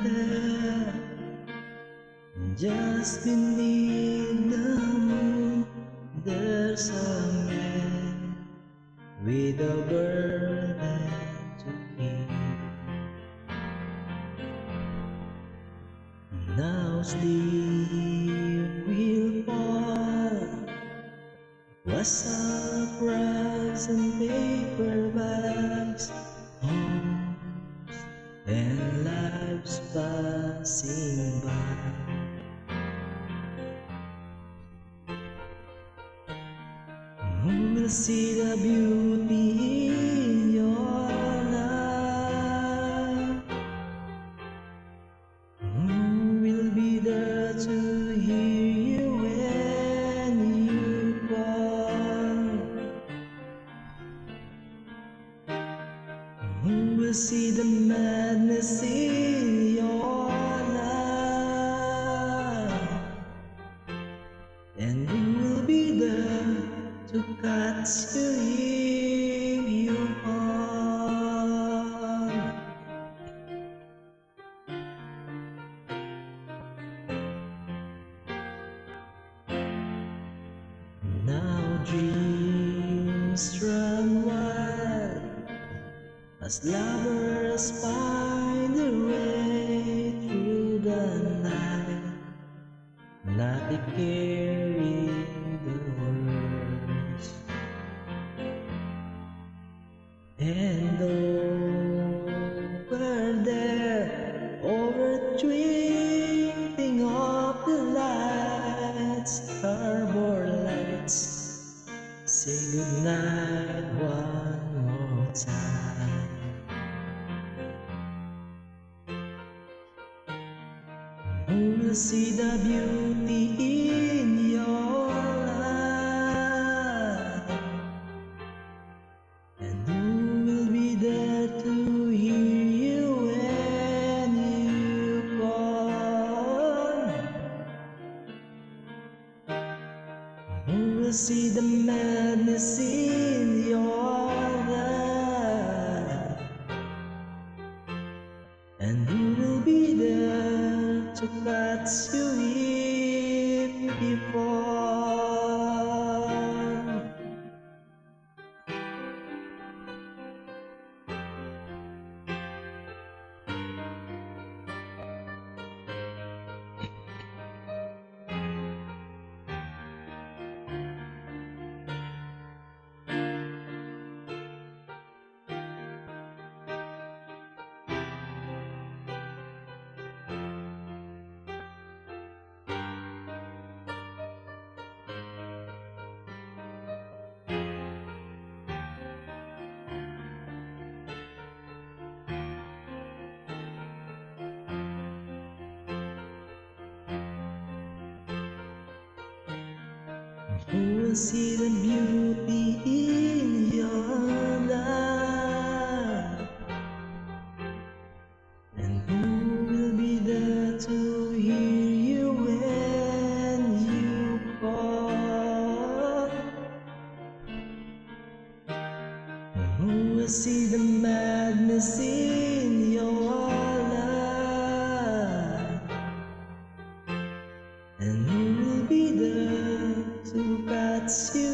there, just beneath the moon, there's a man with a burden to keep. Now sleep will fall, was up rugs and paper bags, homes and lives passing by. Who will see the beauty in your life? Who will be there to hear you when you call? Who will see the madness in your life? And who will be there to catch you if you fall? Now dreams run wild as lovers find their way through the night, not carrying the words. And over there, over twinkling of the lights, harbor lights, say goodnight one more time. Who will see the beauty in your life? And who will be there to hear you when you call? Who will see the madness in your life? And who will be there to catch you if you fall? Who will see the beauty in your life? And who will be there to hear you when you call? And who will see the madness in your life? And who will be there to catch you